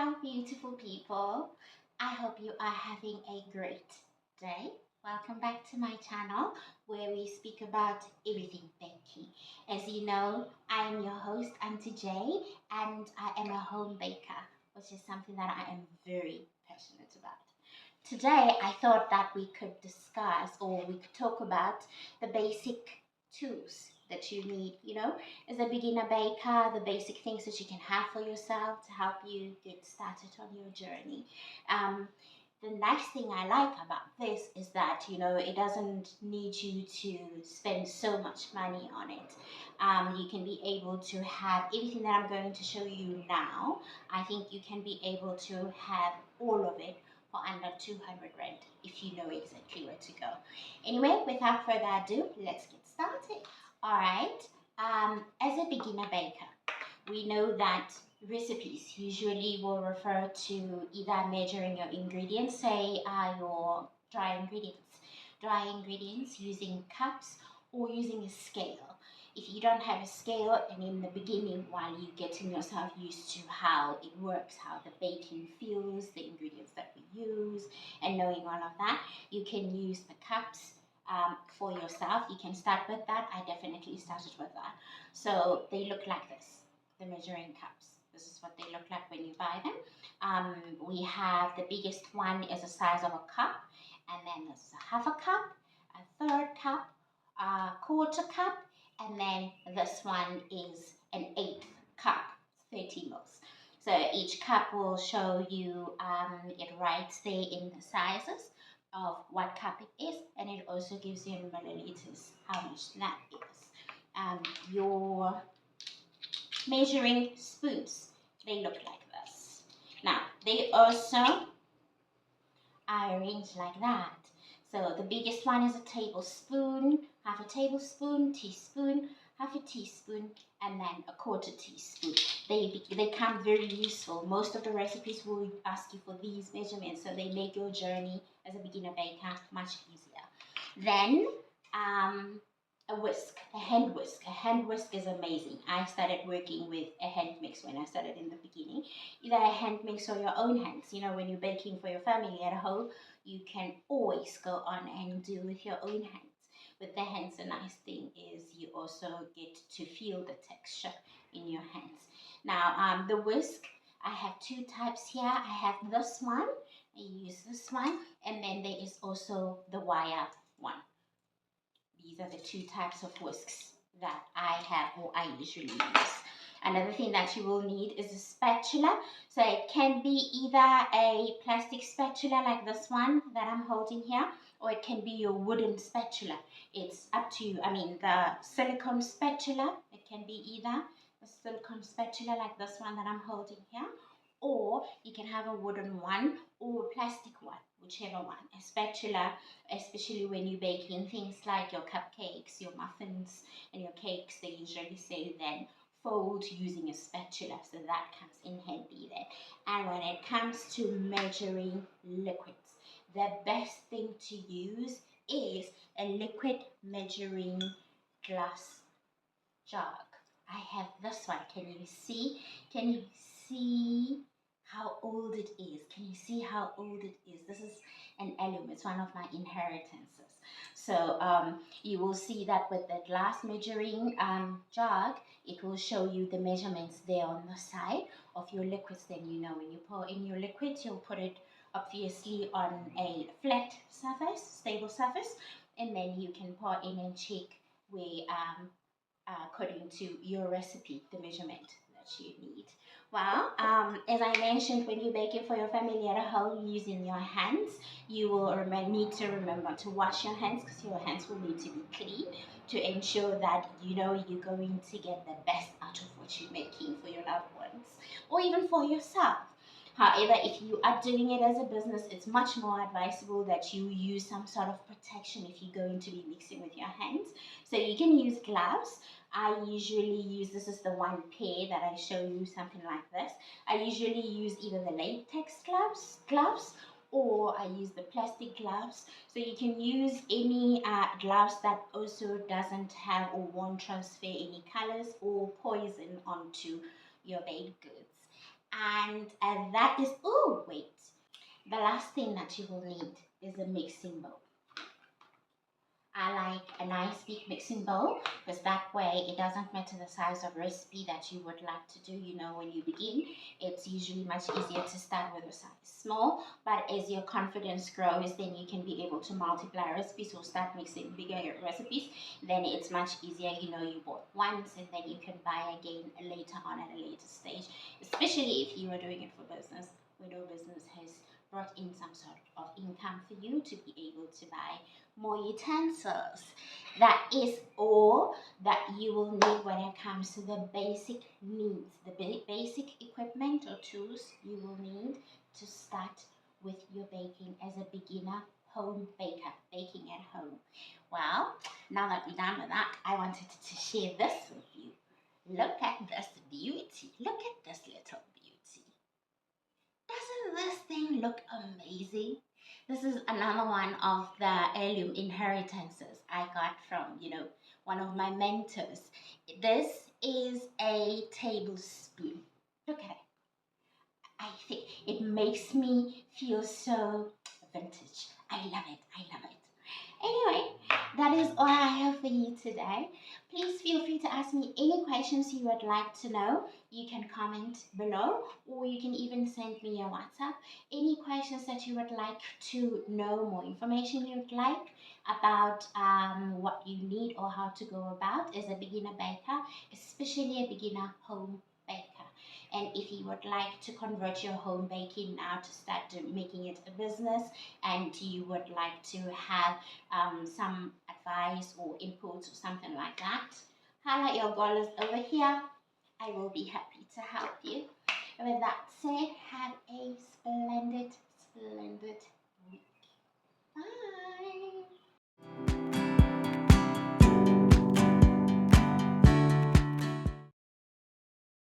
Hello, beautiful people. I hope you are having a great day. Welcome back to my channel where we speak about everything baking. As you know, I am your host, Auntie J, and I am a home baker, which is something that I am very passionate about. Today, I thought that we could discuss or we could talk about the basic tools that you need, as a beginner baker, the basic things that you can have for yourself to help you get started on your journey. Um, the nice thing I like about this is that, it doesn't need you to spend so much money on it. You can be able to have everything that I'm going to show you now. I think you can be able to have all of it for under 200 rand if you know exactly where to go. Anyway, without further ado, let's get started. All right. As a beginner baker, we know that recipes usually will refer to either measuring your ingredients, say your dry ingredients using cups or using a scale. If you don't have a scale, and in the beginning, while you're getting yourself used to how it works, how the baking feels, the ingredients that we use, and knowing all of that, you can use the cups for yourself. You can start with that. I definitely started with that. So they look like this, the measuring cups. This is what they look like when you buy them. We have the biggest one is the size of a cup, and then there's a half a cup, a third cup, a quarter cup, and then this one is an eighth cup, 30 mils. So each cup will show you, it writes there in the sizes of what cup it is, and it also gives you in milliliters how much that is. Your measuring spoons, they look like this. Now, they also are arranged like that. So the biggest one is a tablespoon, half a tablespoon, teaspoon, half a teaspoon, and then a quarter teaspoon. They come very useful. Most of the recipes will ask you for these measurements, so they make your journey as a beginner baker much easier. Then a whisk, a hand whisk. A hand whisk is amazing. I started working with a hand mix when I started in the beginning. Either a hand mix or your own hands. When you're baking for your family at home, you can always go on and do with your own hands. With the hands, the nice thing is you also get to feel the texture in your hands. Now, the whisk, I have two types here. I have this one. I use this one, and then there is also the wire one. These are the two types of whisks that I have or I usually use. Another thing that you will need is a spatula. So it can be either a plastic spatula like this one that I'm holding here, or it can be your wooden spatula. It's up to you. I mean, the silicone spatula, it can be either a silicone spatula like this one that I'm holding here, or you can have a wooden one or a plastic one, whichever one. A spatula, especially when you're baking things like your cupcakes, your muffins, and your cakes, they usually say then fold using a spatula, so that comes in handy then. And when it comes to measuring liquids, the best thing to use is a liquid measuring glass jug. I have this one. Can you see? Can you see how old it is? Can you see how old it is? This is an heirloom. It's one of my inheritances. So you will see that with the glass measuring jug, it will show you the measurements there on the side of your liquids. Then when you pour in your liquids, you'll put it obviously on a flat surface, stable surface, and then you can pour in and check where according to your recipe, the measurement that you need. Well, as I mentioned, when you're baking for your family at home using your hands, you will need to remember to wash your hands, because your hands will need to be clean to ensure that you're going to get the best out of what you're making for your loved ones or even for yourself. However, if you are doing it as a business, it's much more advisable that you use some sort of protection if you're going to be mixing with your hands. So you can use gloves. I usually use, this is the one pair that I show you, something like this. I usually use either the latex gloves, or I use the plastic gloves. So you can use any gloves that also doesn't have or won't transfer any colors or poison onto your baked goods. And that is, oh, wait. The last thing that you will need is a mixing bowl. I like a nice big mixing bowl because that way it doesn't matter the size of recipe that you would like to do. When you begin, it's usually much easier to start with a size small, but as your confidence grows, then you can be able to multiply recipes or start mixing bigger recipes. Then it's much easier. You bought once and then you can buy again later on at a later stage, especially if you are doing it for business. Widow business has brought in some sort of income for you to be able to buy more utensils. That is all that you will need when it comes to the basic needs, the basic equipment or tools you will need to start with your baking as a beginner home baker, baking at home. Well, now that we're done with that, I wanted to share this with you. Look at this beauty. Look at this little beauty. Doesn't this thing look amazing? This is another one of the heirloom inheritances I got from, one of my mentors. This is a tablespoon. Look at it. I think it makes me feel so vintage. I love it. I love it. Anyway, that is all I have for you today. Please feel free to ask me any questions you would like to know. You can comment below or you can even send me a WhatsApp. Any questions that you would like to know, more information you would like about what you need or how to go about as a beginner baker, especially a beginner home baker. And if you would like to convert your home baking now to start making it a business, and you would like to have some advice or input or something like that, holla your girl over here. I will be happy to help you. With that said, have a splendid